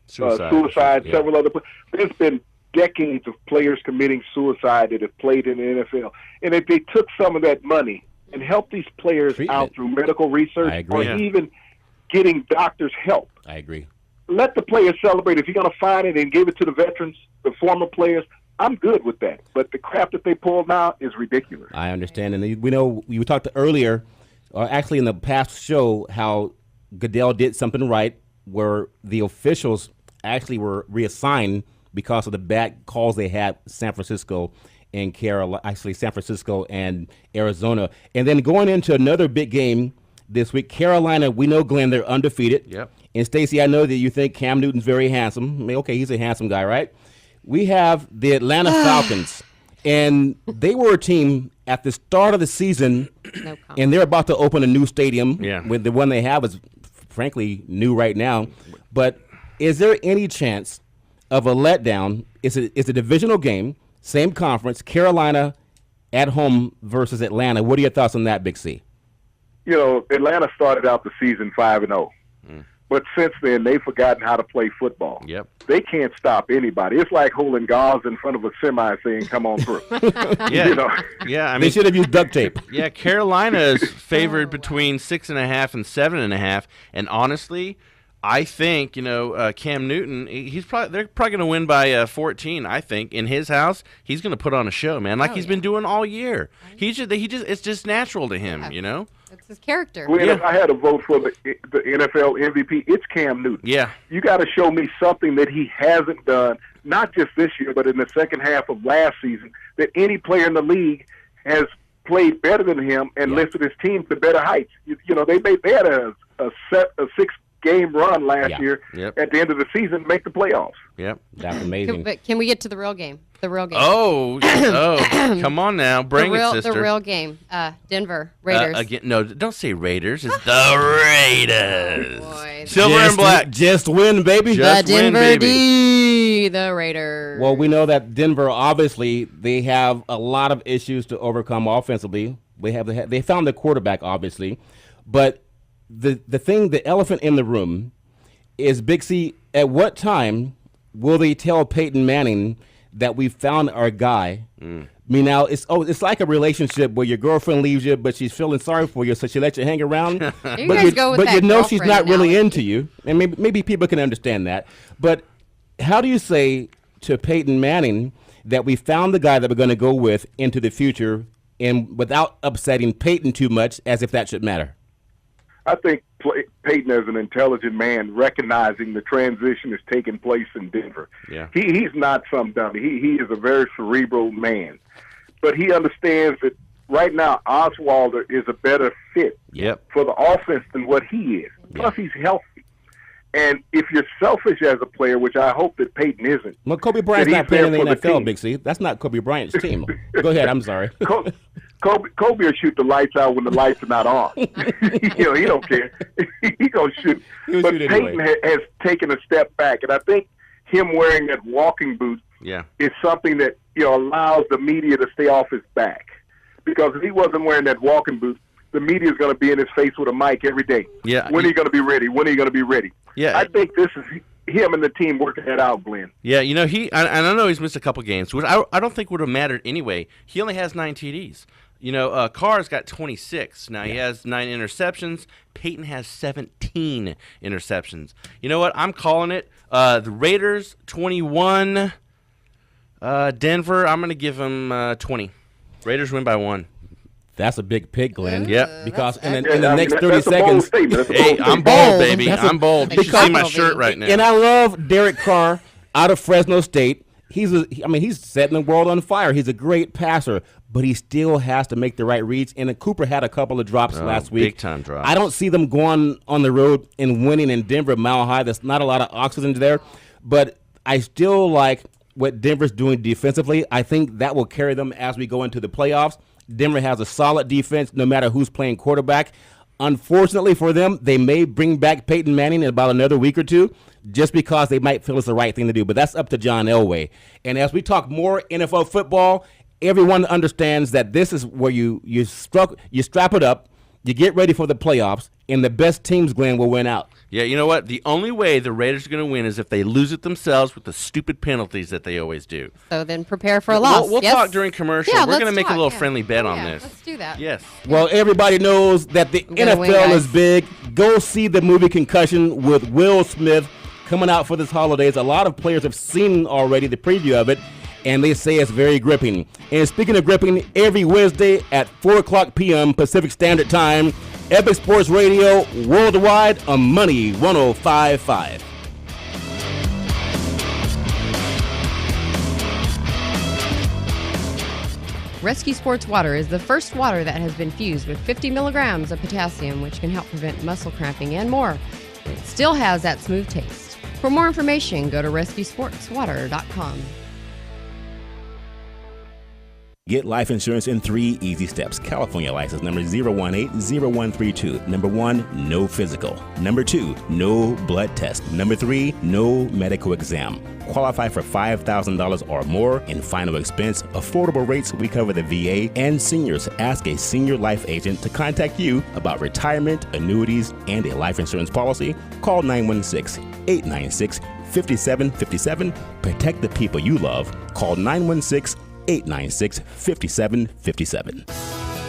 suicide, several other players. There's been decades of players committing suicide that have played in the NFL. And if they took some of that money and helped these players out through medical research or even getting doctors' help. I agree. Let the players celebrate. If you're going to find it and give it to the veterans, the former players, I'm good with that. But the crap that they pull now is ridiculous. I understand. And we know you talked earlier, or actually in the past show, how Goodell did something right where the officials actually were reassigned because of the bad calls they had San Francisco and San Francisco and Arizona. And then going into another big game this week, Carolina, we know, Glenn, they're undefeated. Yep. And Stacey, I know that you think Cam Newton's very handsome. I mean, okay, he's a handsome guy, right? We have the Atlanta Falcons, and they were a team at the start of the season, and they're about to open a new stadium. Yeah. When the one they have is, frankly, new right now. But is there any chance of a letdown? It's a divisional game, same conference, Carolina at home versus Atlanta. What are your thoughts on that, Big C? Atlanta started out the season 5-0. But since then, they've forgotten how to play football. Yep. They can't stop anybody. It's like holding gauze in front of a semi saying, come on through. Yeah. Yeah, I mean, they should have used duct tape. Yeah, Carolina is favored between 6.5 and 7.5. And honestly, I think, Cam Newton, they're probably going to win by 14, I think. In his house, he's going to put on a show, man, like he's been doing all year. It's just natural to him, It's his character. Well, if I had to vote for the NFL MVP, it's Cam Newton. Yeah. You got to show me something that he hasn't done, not just this year, but in the second half of last season, that any player in the league has played better than him and lifted his team to better heights. They had a 6-game run last year at the end of the season to make the playoffs. Yep. That's amazing. But can we get to the real game? The real game. Oh, come on now. Bring it, sister. The real game. Denver Raiders. Again, no, don't say Raiders. It's the Raiders. Boy. Silver and black. Just win, baby. Just the Denver win, baby. D, the Raiders. Well, we know that Denver, obviously, they have a lot of issues to overcome offensively. They found the quarterback, obviously. But the elephant in the room is, Big C, at what time will they tell Peyton Manning that we found our guy? I mean, now it's like a relationship where your girlfriend leaves you, but she's feeling sorry for you, so she lets you hang around. but you know she's not really into you, and maybe people can understand that. But how do you say to Peyton Manning that we found the guy that we're going to go with into the future, and without upsetting Peyton too much, as if that should matter? I think Peyton, as an intelligent man, recognizing the transition is taking place in Denver. Yeah. He's not some dummy. He is a very cerebral man. But he understands that right now Osweiler is a better fit for the offense than what he is. Plus, he's healthy. And if you're selfish as a player, which I hope that Peyton isn't. Well, Kobe Bryant's not playing in the NFL, Big C. That's not Kobe Bryant's team. Go ahead. I'm sorry. Kobe will shoot the lights out when the lights are not on. He don't care. He gonna shoot. But Peyton has taken a step back, and I think him wearing that walking boot is something that allows the media to stay off his back. Because if he wasn't wearing that walking boot, the media is going to be in his face with a mic every day. Yeah. When are you going to be ready? When are you going to be ready? Yeah. I think this is him and the team working that out, Glenn. Yeah, and I know he's missed a couple games, which I don't think would have mattered anyway. He only has 9 TDs. Carr's got 26. Now, he has 9 interceptions. Peyton has 17 interceptions. You know what? I'm calling it. The Raiders, 21. Denver, I'm going to give them 20. Raiders win by 1. That's a big pick, Glenn. Yep. Because in the next 30 seconds. Hey, I'm bold, baby. I'm bold. You should see my shirt right now. And I love Derek Carr out of Fresno State. He's setting the world on fire. He's a great passer, but he still has to make the right reads. And Cooper had a couple of drops last week. Big time drops. I don't see them going on the road and winning in Denver, Mile High. There's not a lot of oxygen there, but I still like what Denver's doing defensively. I think that will carry them as we go into the playoffs. Denver has a solid defense no matter who's playing quarterback. Unfortunately for them, they may bring back Peyton Manning in about another week or two just because they might feel it's the right thing to do. But that's up to John Elway. And as we talk more NFL football, everyone understands that this is where you strap it up, you get ready for the playoffs, and the best teams, Glenn, will win out. Yeah, you know what? The only way the Raiders are going to win is if they lose it themselves with the stupid penalties that they always do. So then prepare for a loss. We'll talk during commercial. Yeah, We're going to make a little talk, friendly bet on this. Let's do that. Yes. Well, everybody knows that the gonna win, NFL guys. is big. Go see the movie Concussion with Will Smith coming out for this holidays. A lot of players have seen already the preview of it, and they say it's very gripping. And speaking of gripping, every Wednesday at 4 o'clock p.m. Pacific Standard Time, Epic Sports Radio worldwide on Money 105.5. Rescue Sports Water is the first water that has been fused with 50 milligrams of potassium, which can help prevent muscle cramping and more. It still has that smooth taste. For more information, go to rescuesportswater.com. Get life insurance in 3 easy steps. California license number 0180132. Number 1, no physical. Number 2, no blood test. Number 3, no medical exam. Qualify for $5,000 or more in final expense. Affordable rates. We cover the VA and seniors. Ask a senior life agent to contact you about retirement, annuities, and a life insurance policy. Call 916-896-5757. Protect the people you love. Call 916-896-5757.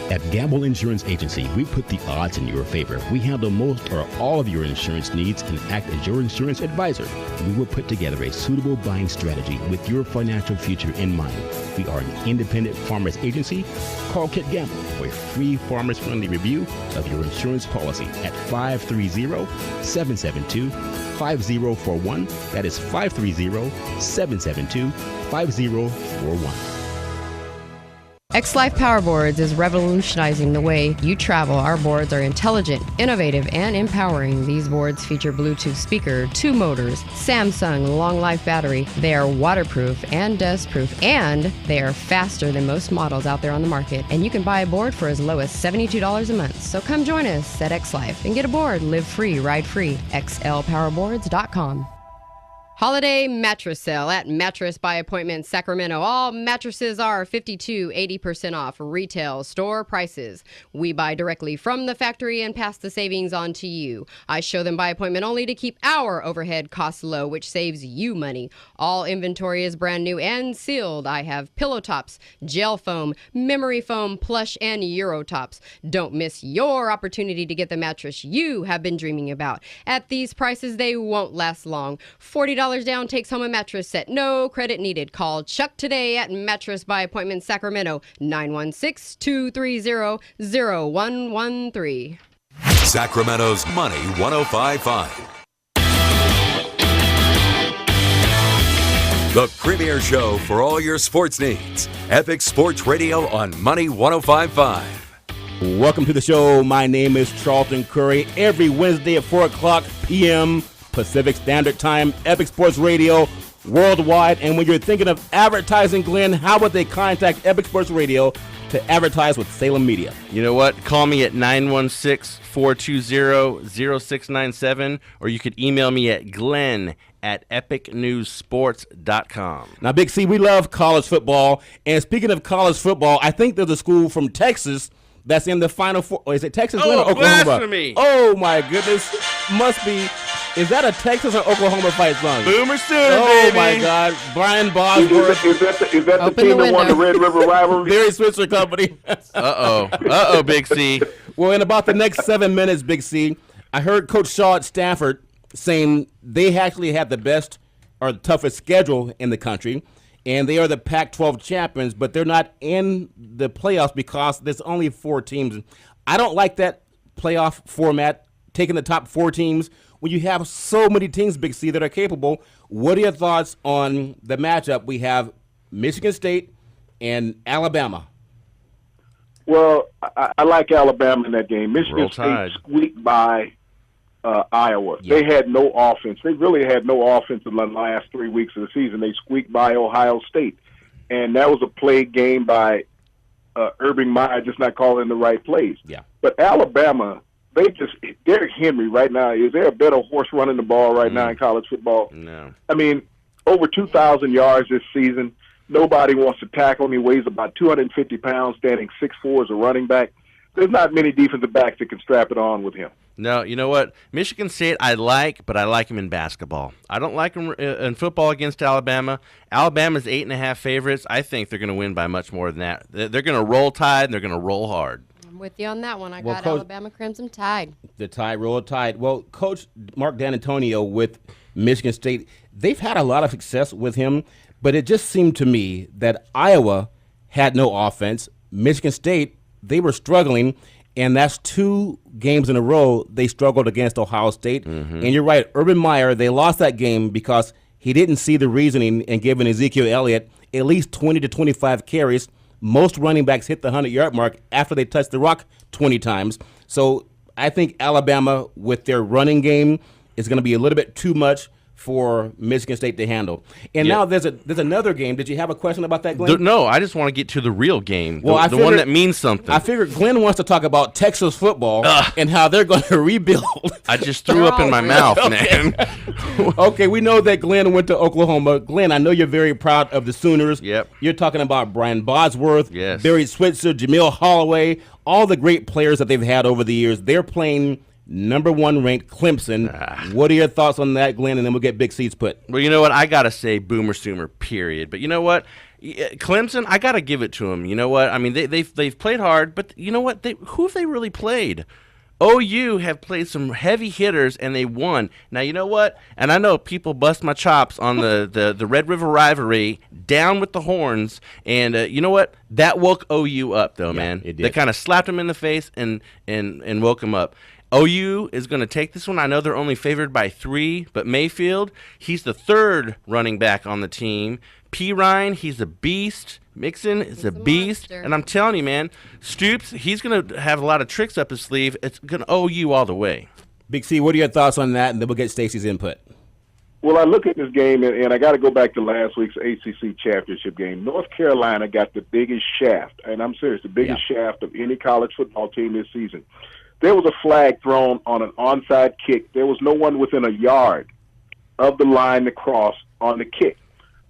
At Gamble Insurance Agency, we put the odds in your favor. We handle most or all of your insurance needs and act as your insurance advisor. We will put together a suitable buying strategy with your financial future in mind. We are an independent farmers agency. Call Kit Gamble for a free farmers-friendly review of your insurance policy at 530-772-5041. That is 530-772-5041. X-Life Power Boards is revolutionizing the way you travel. Our boards are intelligent, innovative, and empowering. These boards feature Bluetooth speaker, 2 motors, Samsung long life battery. They are waterproof and dustproof, and they are faster than most models out there on the market. And you can buy a board for as low as $72 a month. So come join us at X-Life and get a board. Live free, ride free. XLPowerboards.com. Holiday mattress sale at Mattress by Appointment Sacramento. All mattresses are 80% off retail store prices. We buy directly from the factory and pass the savings on to you. I show them by appointment only to keep our overhead costs low, which saves you money. All inventory is brand new and sealed. I have pillow tops, gel foam, memory foam, plush, and Euro tops. Don't miss your opportunity to get the mattress you have been dreaming about. At these prices, they won't last long. $40 down takes home a mattress set. No credit needed. Call Chuck today at Mattress by Appointment Sacramento, 916-230-0113. Sacramento's Money 105.5. The premier show for all your sports needs. Epic Sports Radio on Money 105.5. Welcome to the show. My name is Charlton Curry. Every Wednesday at 4 o'clock p.m. Pacific Standard Time, Epic Sports Radio worldwide. And when you're thinking of advertising, Glenn, how would they contact Epic Sports Radio to advertise with Salem Media? You know what? Call me at 916-420-0697, or you could email me at glenn@epicnewsports.com. Now, Big C, we love college football. And speaking of college football, I think there's a school from Texas that's in the Final Four. Is it Texas, Glenn, or Oklahoma? Blasphemy! Oh, my goodness. Must be Is that a Texas or Oklahoma fight song? Boomer Sooner, oh, baby. my God. Brian Bosworth. Is that the team that won the Red River rivalry? Barry Switzer Company. Uh-oh, Big C. Well, in about the next 7 minutes, Big C, I heard Coach Shaw at Stanford saying they actually have the best or the toughest schedule in the country, and they are the Pac-12 champions, but they're not in the playoffs because there's only 4 teams. I don't like that playoff format, taking the top 4 teams when you have so many teams, Big C, that are capable. What are your thoughts on the matchup? We have Michigan State and Alabama. Well, I like Alabama in that game. Michigan State squeaked by Iowa. Yeah. They had no offense. They really had no offense in the last 3 weeks of the season. They squeaked by Ohio State. And that was a played game by Urban Meyer just not calling the right plays. Yeah. But Alabama, Derrick Henry right now, is there a better horse running the ball right now in college football? No. I mean, over 2,000 yards this season. Nobody wants to tackle him. He weighs about 250 pounds, standing 6'4" as a running back. There's not many defensive backs that can strap it on with him. No, you know what? Michigan State I like, but I like him in basketball. I don't like him in football against Alabama. Alabama's 8.5 favorites. I think they're going to win by much more than that. They're going to roll Tide, and they're going to roll hard. I'm with you on that one. I got Alabama Crimson Tide. The Tide, roll Tide. Well, Coach Mark D'Antonio with Michigan State, they've had a lot of success with him, but it just seemed to me that Iowa had no offense. Michigan State, they were struggling, and that's 2 games in a row they struggled against Ohio State. Mm-hmm. And you're right, Urban Meyer, they lost that game because he didn't see the reasoning in giving Ezekiel Elliott at least 20 to 25 carries. Most running backs hit the 100-yard mark after they touched the rock 20 times. So I think Alabama, with their running game, is going to be a little bit too much for Michigan State to handle. And now there's another game. Did you have a question about that, Glenn? No, I just want to get to the real game, well, the one that means something. I figured Glenn wants to talk about Texas football and how they're going to rebuild. I just threw up in my mouth, man. Okay, we know that Glenn went to Oklahoma. Glenn, I know you're very proud of the Sooners. Yep. You're talking about Brian Bosworth, yes, Barry Switzer, Jamil Holloway, all the great players that they've had over the years. They're playing number 1 ranked Clemson. What are your thoughts on that, Glenn? And then we'll get Big C's put. Well, you know what? I got to say Boomer Sooner, period. But you know what? Clemson, I got to give it to them. You know what? I mean, they've played hard, but you know what? Who have they really played? OU have played some heavy hitters, and they won. Now, you know what? And I know people bust my chops on the Red River rivalry, down with the horns. And you know what? That woke OU up, though, man. It did. They kind of slapped them in the face and woke them up. OU is going to take this one. I know they're only favored by 3, but Mayfield, he's the 3rd running back on the team. P. Ryan, he's a beast. Mixon is a beast. Monster. And I'm telling you, man, Stoops, he's going to have a lot of tricks up his sleeve. It's going to OU all the way. Big C, what are your thoughts on that? And then we'll get Stacey's input. Well, I look at this game, and I got to go back to last week's ACC championship game. North Carolina got the biggest shaft, and I'm serious, the biggest shaft of any college football team this season. There was a flag thrown on an onside kick. There was no one within a yard of the line to cross on the kick.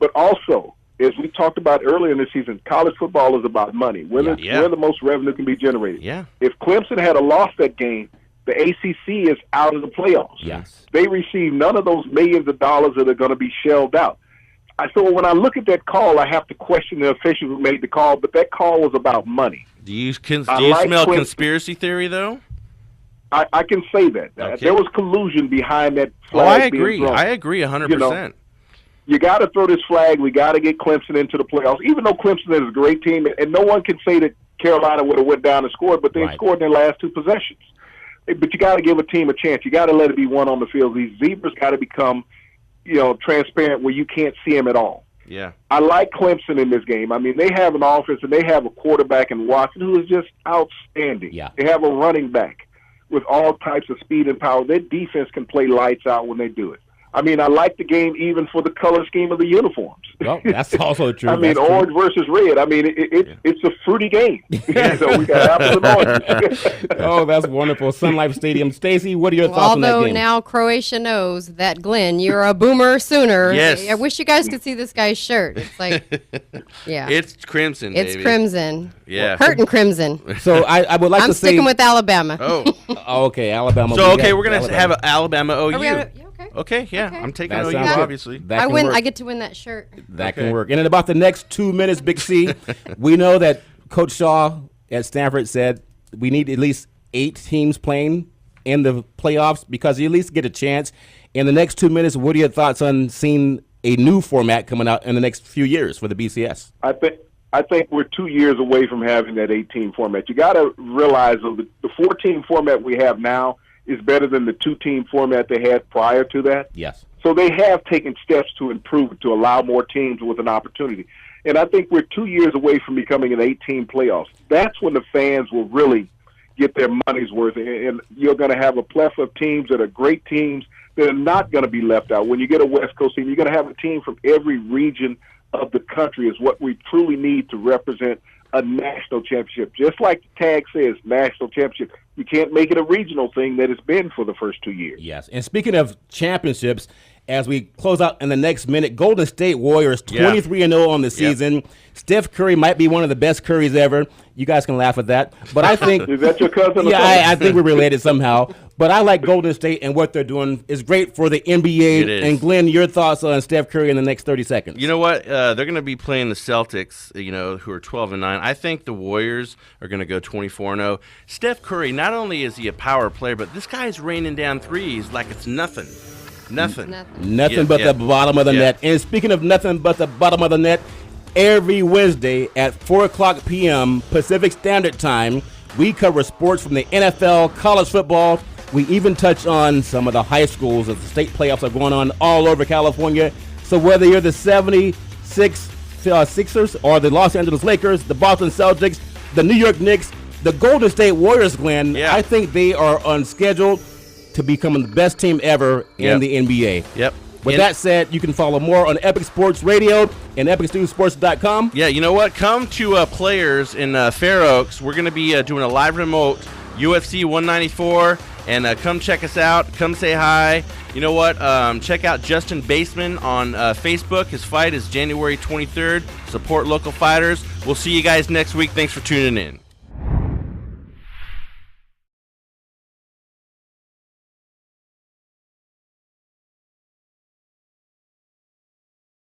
But also, as we talked about earlier in the season, college football is about money, where the most revenue can be generated. Yeah. If Clemson had lost that game, the ACC is out of the playoffs. Yes. They receive none of those millions of dollars that are going to be shelled out. So when I look at that call, I have to question the officials who made the call, but that call was about money. Do you smell conspiracy theory, though? I can say that. Okay. There was collusion behind that flag. Oh, I agree. Being thrown. I agree 100%. You got to throw this flag. We got to get Clemson into the playoffs, even though Clemson is a great team, and no one can say that Carolina would have went down and scored, but they scored in their last 2 possessions. But you got to give a team a chance. You got to let it be one on the field. These zebras got to become, transparent where you can't see them at all. Yeah. I like Clemson in this game. I mean, they have an offense and they have a quarterback in Watson who is just outstanding. Yeah. They have a running back with all types of speed and power. Their defense can play lights out when they do it. I mean, I like the game even for the color scheme of the uniforms. Well, that's also true. I mean, orange versus red. I mean, it's a fruity game. So we got apples and oranges. Oh, that's wonderful. Sun Life Stadium. Stacey, what are your thoughts on that game? Although now Croatia knows that, Glenn, you're a Boomer Sooner. Yes. I wish you guys could see this guy's shirt. It's like, yeah. It's crimson, It's baby. crimson. Yeah. Curtain crimson. So I would like I'm to say. sticking with Alabama. Oh. Okay, Alabama. So, okay, we're going to have Alabama OU. Okay. Okay, yeah, Okay. I'm taking That OU, sounds good. obviously. That I can win. work. I get to win that shirt. That Okay. can work. And in about the next 2 minutes, Big C, we know that Coach Shaw at Stanford said we need at least 8 teams playing in the playoffs because you at least get a chance. In the next 2 minutes, what are your thoughts on seeing a new format coming out in the next few years for the BCS? I think we're 2 years away from having that 8-team format. You got to realize the 4-team format we have now is better than the 2-team format they had prior to that. Yes. So they have taken steps to improve it, to allow more teams with an opportunity. And I think we're 2 years away from becoming an 8-team playoffs. That's when the fans will really get their money's worth, and you're going to have a plethora of teams that are great teams that are not going to be left out. When you get a West Coast team, you're going to have a team from every region of the country is what we truly need to represent a national championship. Just like the tag says, national championship. You can't make it a regional thing that it's been for the first 2 years. Yes. And speaking of championships, as we close out in the next minute, Golden State Warriors 23-0 on the season. Steph Curry might be one of the best Currys ever. You guys can laugh at that. But I think Is that your cousin? Yeah, I think we're related somehow. But I like Golden State and what they're doing is great for the NBA. It is. And Glenn, your thoughts on Steph Curry in the next 30 seconds? You know what? They're going to be playing the Celtics, who are 12-9. I think the Warriors are going to go 24-0. Steph Curry, not only is he a power player, but this guy's raining down threes like it's nothing. Nothing but the bottom of the net. And speaking of nothing but the bottom of the net, every Wednesday at 4 o'clock p.m. Pacific Standard Time, we cover sports from the NFL, college football. We even touch on some of the high schools as the state playoffs are going on all over California. So whether you're the 76 Sixers or the Los Angeles Lakers, the Boston Celtics, the New York Knicks, the Golden State Warriors, Glenn, I think they are on schedule to become the best team ever in the NBA. Yep. With that said, you can follow more on Epic Sports Radio and EpicStudioSports.com. Yeah, you know what? Come to Players in Fair Oaks. We're going to be doing a live remote UFC 194, and come check us out. Come say hi. You know what? Check out Justin Baseman on Facebook. His fight is January 23rd. Support local fighters. We'll see you guys next week. Thanks for tuning in.